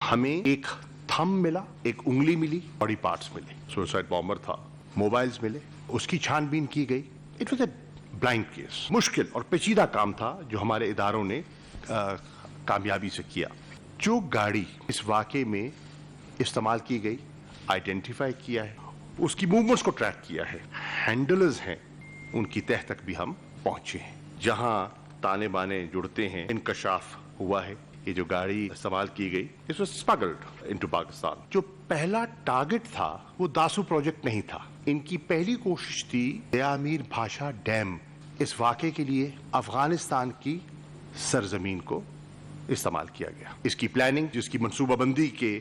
हमें एक थंब मिला, एक उंगली मिली, बॉडी पार्ट्स मिले, सुसाइड बॉम्बर था, मोबाइल्स मिले, उसकी छानबीन की गई। It was a blind case, मुश्किल और पेचीदा काम था जो हमारे इदारों ने कामयाबी से किया। जो गाड़ी इस वाक़े में इस्तेमाल की गई, आइडेंटिफाई किया है, उसकी मूवमेंट्स को ट्रैक किया है, हैंडलर्स हैं, उनकी तह तक भी हम पहुंचे हैं। जहां ताने बाने जुड़ते हैं, इंकशाफ हुआ है। ये जो गाड़ी इस्तेमाल की गई, it was smuggled into Pakistan. जो पहला टारगेट था वो दासू प्रोजेक्ट नहीं था। इनकी पहली कोशिश थी दयामीर भाषा डैम। इस वाक़े के लिए अफगानिस्तान की सरजमीन को इस्तेमाल किया गया। इसकी प्लानिंग, जिसकी मनसूबाबंदी के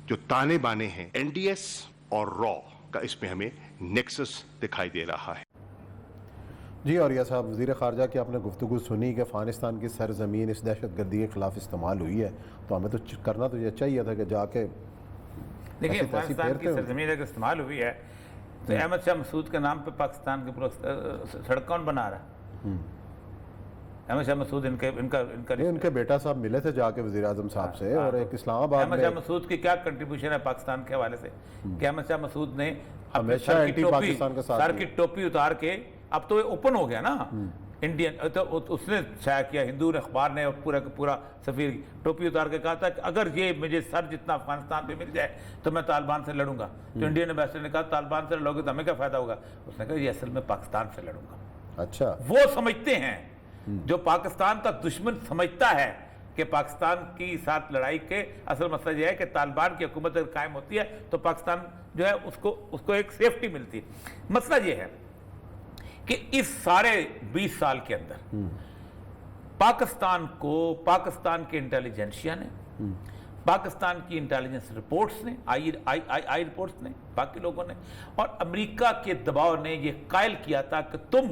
जो ताने बाने हैं, एनडीएस और रॉ का इसमें हमें नेक्सस दिखाई दे रहा है। जी औरिया साहब, वज़ीर ख़ारजा की आपने गुफ्तगू सुनी कि अफ़गानिस्तान की सरज़मीन इस दहशत गर्दी के ख़िलाफ़ इस्तेमाल हुई है, तो हमें तो करना तो ये चाहिए था कि जाके देखिए अफ़गानिस्तान की सरज़मीन अगर इस्तेमाल हुई है तो अहमद शाह मसूद के नाम पे पाकिस्तान के पूरा सड़क कौन बना रहा है? अहमद शाह मसूद इनके बेटा साहब मिले थे जाके वज़ीर आज़म साहब से, और एक इस्लामाबाद अहमद शाह मसूद की क्या कंट्रीब्यूशन है पाकिस्तान के हवाले से कि अहमद शाह मसूद ने हमेशा एंटी पाकिस्तान का साथ सर की टोपी उतार के, अब तो ओपन हो गया ना इंडियन, तो उसने छाया किया, हिंदू ने अखबार ने पूरा का पूरा सफ़ीर टोपी उतार के कहा था कि अगर ये मुझे सर जितना अफगानिस्तान पे मिल जाए तो मैं तालिबान से लड़ूंगा। तो इंडियन एम्बेसडर ने कहा तालिबान से लड़ोगे तो हमें क्या फ़ायदा होगा? उसने कहा ये असल में पाकिस्तान से लड़ूंगा। अच्छा, वो समझते हैं, जो पाकिस्तान का दुश्मन समझता है कि पाकिस्तान की साथ लड़ाई के असल मसला यह है कि तालिबान की हुकूमत अगर कायम होती है तो पाकिस्तान जो है उसको एक सेफ्टी मिलती है। मसला यह है कि इस सारे 20 साल के अंदर पाकिस्तान को पाकिस्तान के इंटेलिजेंसिया ने, पाकिस्तान की इंटेलिजेंस रिपोर्ट्स ने, आई रिपोर्ट्स ने, बाकी लोगों ने, और अमेरिका के दबाव ने यह कायल किया था कि तुम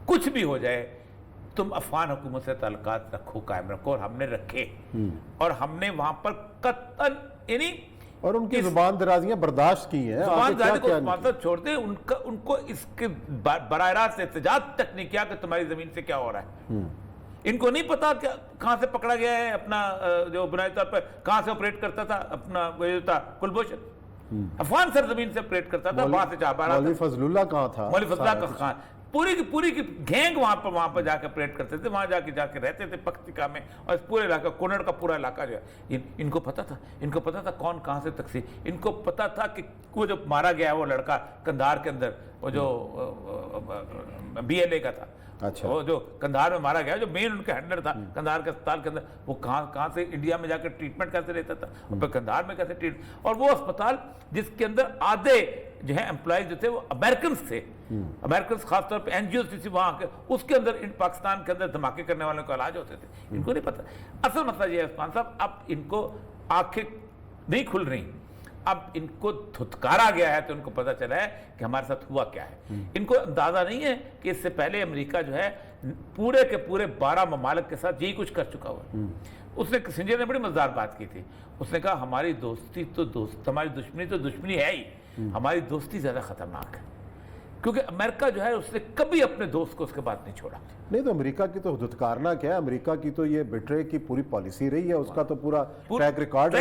कुछ भी हो जाए, तुम अफगान हुकूमत से ताल्लुकात रखो, कायम रखो, और हमने रखे। और हमने वहां पर कत्ल यानी और उनकी जुबान दराजियां बर्दाश्त की हैं। जुबान दराजी को मातहत छोड़ते उनको इसके बराह रास्त एहतजाज तक नहीं किया कि तुम्हारी जमीन से क्या हो रहा है। इनको नहीं पता कि कहां से पकड़ा गया है अपना जो बुनियादी तौर पर कहां से ऑपरेट करता था अपना जो था कुलभूषण, अफगान सरजमीन से ऑपरेट करता था, वहां से चाह मौलवी फजलुल्लाह कहां था? मौलवी फजलुल्लाह खान पूरी की गैंग वहां पर जाकर ऑपरेट करते थे, वहां जाके रहते थे पख्तिका में, और इस पूरे इलाका कुनड़ का पूरा इलाका जो है इनको पता था कौन कहां से तकसीर, इनको पता था कि वो जो मारा गया है वो लड़का कंधार के अंदर, वो जो BLA का था, अच्छा, वो जो कंधार में मारा गया, जो मेन उनका हैंडलर था कंधार के अस्पताल के अंदर, वो कहां से इंडिया में जाकर ट्रीटमेंट कैसे लेता था, और फिर कंधार में कैसे ट्रीट, और वो अस्पताल जिसके अंदर आधे जो है एम्प्लॉयज जो थे वो अमेरिकन थे, अमेरिकन खासतौर पे NGOs थी वहां के, उसके अंदर पाकिस्तान के अंदर धमाके करने वालों को इलाज होते थे। इनको नहीं पता। असल मसला ये है उस्मान साहब, अब इनको आंखें नहीं खुल रही, अब इनको धुतकारा गया है तो इनको पता चला है कि हमारे साथ हुआ क्या है। इनको अंदाजा नहीं है कि इससे पहले अमेरिका जो है पूरे के पूरे 12 ममालिक के साथ यही कुछ कर चुका हुआ। उसने किसिंजर ने बड़ी मजेदार बात की थी, उसने कहा हमारी दोस्ती तो हमारी दुश्मनी तो दुश्मनी है ही, हमारी दोस्ती ज्यादा खतरनाक है, क्योंकि अमेरिका जो है उसने कभी अपने दोस्त को उसके बाद नहीं छोड़ा। नहीं तो अमेरिका की तो धुतकारना क्या है, अमेरिका की तो ये बिट्रे की पूरी पॉलिसी रही है, उसका तो पूरा ट्रैक रिकॉर्ड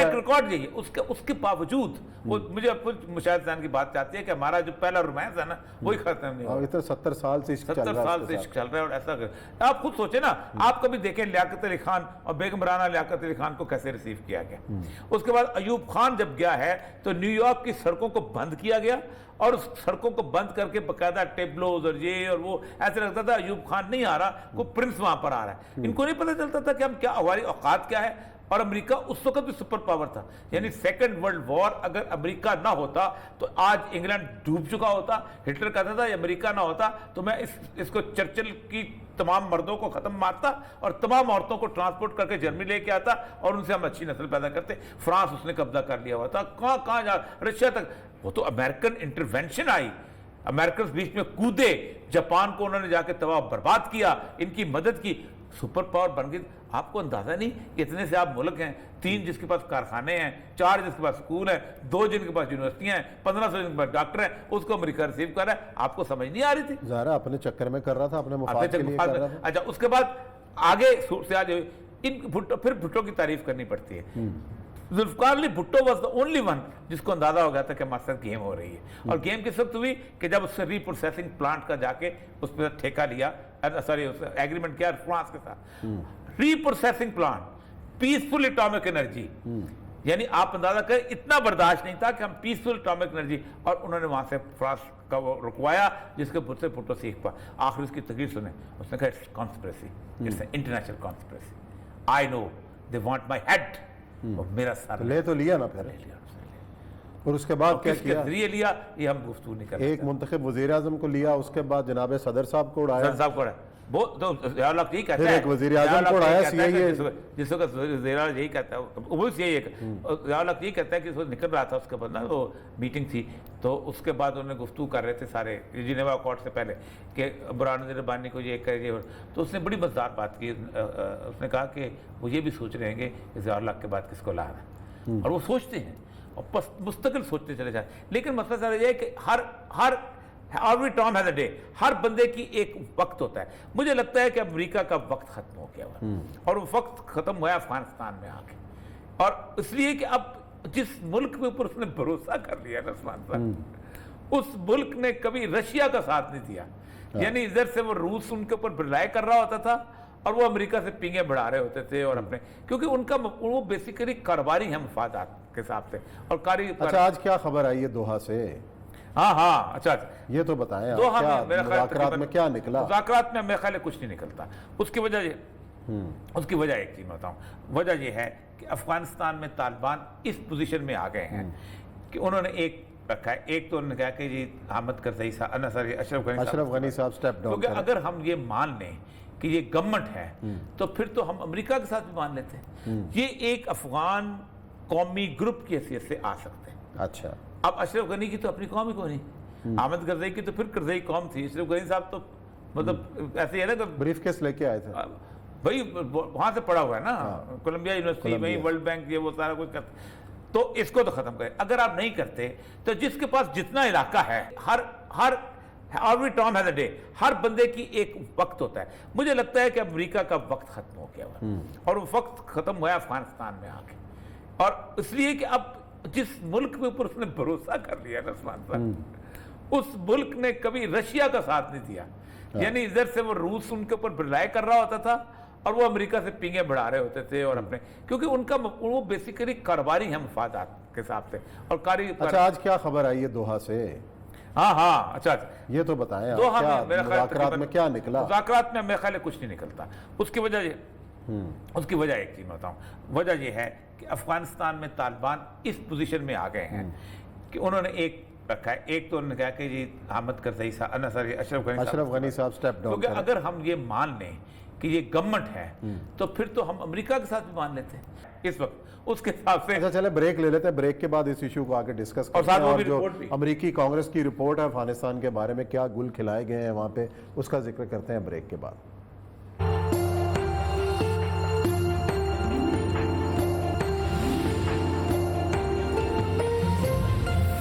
यही है। उसके बावजूद वो मुझे मुशाहिद खान की बात चाहती है कि हमारा जो पहला रोमांस है ना वही खत्म नहीं हुआ। इतना 70 साल से इश्क चल रहा है, और ऐसा कर आप खुद सोचे ना, आप कभी देखें लियाकत अली खान और बेगम राना लियाकत अली खान को कैसे रिसीव किया गया। उसके बाद अयूब खान जब गया है तो न्यूयॉर्क की सड़कों को बंद किया गया, और उस सड़कों को बंद करके बकायदा टेबलोज और ये और वो, ऐसे लगता था अयूब खान नहीं आ रहा, कोई प्रिंस वहां पर आ रहा है। इनको नहीं पता चलता था कि हम क्या, हमारी औकात क्या है। और अमेरिका उस वक्त भी सुपर पावर था, यानी सेकंड वर्ल्ड वॉर अगर अमेरिका ना होता तो आज इंग्लैंड डूब चुका होता। हिटलर कहता था अमेरिका ना होता तो मैं इसको चर्चिल की तमाम मर्दों को खत्म मारता और तमाम औरतों को ट्रांसपोर्ट करके जर्मनी लेके आता और उनसे हम अच्छी नस्ल पैदा करते। फ्रांस उसने कब्जा कर लिया हुआ था, कहां जा रशिया तक, वो तो अमेरिकन इंटरवेंशन आई, अमेरिकन बीच में कूदे, जापान को उन्होंने जाके तबाह बर्बाद किया, इनकी मदद की, सुपर पावर बन गई। आपको अंदाजा नहीं, इतने से आप मुल्क हैं, 3 जिसके पास कारखाने हैं, 4 जिसके पास स्कूल हैं, 2 जिनके पास यूनिवर्सिटियां हैं, 1500 जिनके पास डॉक्टर हैं, उसको अमेरिका रिसीव कर रहा है। आपको समझ नहीं आ रही थी, ज़ाहिर अपने चक्कर में कर रहा था, अपने मुफाद के लिए कर रहा था। अच्छा, उसके बाद आगे से आज फिर भुट्टो की तारीफ करनी पड़ती है। Zulfikar Ali Bhutto was the only one जिसको अंदाजा हो गया था कि हमारे साथ गेम हो रही है। और गेम किस वक्त हुई कि जब उससे रीप्रोसेसिंग प्लांट का जाके उस पर ठेका लिया, सॉरी एग्रीमेंट किया फ्रांस के साथ। Reprocessing plant, peaceful atomic energy, यानी आप अंदाजा करें इतना बर्दाश्त नहीं था कि हम पीसफुल एटॉमिक एनर्जी, और उन्होंने वहां से फ्रांस का वो रुकवाया जिसके से भुट्टो सीख पा। आखिर उसकी तकरीर सुने, उसने कहा it's conspiracy, it's international conspiracy, I know they want my head, और मेरा सर ले तो लिया ना फिर, ले लिया उसने, और उसके बाद क्या किसके किया? जरिए लिया ये हम गुफ्तगू नहीं कर एक मुंतखब वज़ीर आज़म को लिया, उसके बाद जनाब सदर साहब को उड़ाया, साहब को वो तो ज़ियाउल्लाह यही कहता फिर है, एक वज़ीर आज़म को उड़ाया CIA, जिस वक्त ज़ियाउल्लाह यही कहता है, वो ज़ियाउल्लाह यही कहता है कि वो निकल रहा था उसके बाद ना वो मीटिंग थी, तो उसके बाद उन्होंने गुफ्तगू कर रहे थे सारे जिनेवा अकॉर्ड से पहले कि बुरहानुद्दीन रब्बानी को ये करिए, तो उसने बड़ी मज़ेदार बात की। उसने कहा कि वो ये भी सोच रहे हैं कि ज़ियाउल्लाह के बाद किसको ला रहा है, और वो सोचते हैं और मुस्तकिल सोचते चले जाते, लेकिन मसला सारा ये है कि हर every time has a day, हर बंदे की एक वक्त होता है। मुझे लगता है कि अमेरिका का वक्त खत्म हो गया हुआ, और वो वक्त खत्म हुआ अफगानिस्तान में आके, और इसलिए कि अब जिस मुल्क के ऊपर उसने भरोसा कर लिया ना उस्मान साहब, उस मुल्क ने कभी रशिया का साथ नहीं दिया, यानी इधर से वो रूस उनके ऊपर रिलाय कर रहा होता था और वो अमेरिका से पिंगे बढ़ा रहे होते थे, और अपने क्योंकि उनका वो बेसिकली कारोबारी है मफादात के हिसाब से, और अच्छा आज क्या खबर आई है दोहा से? हाँ अच्छा, ये तो बताएं आप, दोहा क्या में मेरा ख्याल मुज़ाकरात में क्या निकला? मुज़ाकरात में मेरे ख्याल है कुछ नहीं निकलता। उसकी वजह एक चीज बताऊं, वजह ये है कि अफगानिस्तान में तालिबान इस पोजीशन में आ गए हैं कि उन्होंने एक रखा है, एक तो उन्होंने कहा कि जी अहमद करज़ई साहब, अशरफ गनी साहब स्टेप डाउन, क्योंकि अगर हम ये मान लें कि ये गवर्नमेंट है तो फिर तो हम अमेरिका के साथ भी मान लेते हैं, ये एक अफगान कौमी ग्रुप की हैसियत से आ सकते हैं। अच्छा, अब अशरफ गनी की तो अपनी कौम ही कोई नहीं, अहमद करज़ई की तो फिर करज़ई कौम थी, अशरफ गनी साहब तो मतलब ऐसे ही है ना कि ब्रीफ केस लेके आए थे भाई वहां से पढ़ा हुआ है ना, कोलंबिया यूनिवर्सिटी, वही वर्ल्ड बैंक, ये वो सारा कुछ करते, तो इसको तो खत्म करें। अगर आप नहीं करते तो जिसके पास जितना इलाका है, हर every time has a day, हर बंदे की एक वक्त होता है। मुझे लगता है कि अमेरिका का वक्त खत्म हो गया हुआ, और वो वक्त खत्म हुआ अफगानिस्तान में आके, और इसलिए कि अब जिस मुल्क के ऊपर उसने भरोसा कर लिया ना उस्मान साहब, उस मुल्क ने कभी रशिया का साथ नहीं दिया, यानी इधर से वो रूस उनके ऊपर रिलाय कर रहा होता था और वो अमेरिका से पिंगे बढ़ा रहे होते थे, और अपने क्योंकि उनका वो बेसिकली कारोबारी है मफादात के हिसाब से, और अच्छा आज क्या खबर आई है दोहा से? हाँ अच्छा, ये तो बताएं आप, दोहा क्या में मेरा ख्याल मुज़ाकरात में क्या निकला? मुज़ाकरात में मेरे ख्याल है कुछ नहीं निकलता। उसकी वजह एक चीज बताऊं, वजह यह है कि अफगानिस्तान में तालिबान इस पोजीशन में आ गए हैं कि उन्होंने एक रखा है, एक तो उन्होंने कहा कि जी अहमद करज़ई साहब, अशरफ गनी साहब स्टेप डाउन, क्योंकि अगर हम ये मान लें कि ये गवर्नमेंट है तो फिर तो हम अमेरिका के साथ भी मान लेते हैं इस वक्त, उसके हिसाब से। अच्छा चले ब्रेक ले लेते हैं, ब्रेक के बाद इस इशू को आगे डिस्कस और करते हैं, साथ में और भी जो रिपोर्ट भी। अमेरिकी कांग्रेस की रिपोर्ट है अफगानिस्तान के बारे में, क्या गुल खिलाए गए हैं वहाँ पे, उसका जिक्र करते हैं ब्रेक के बाद।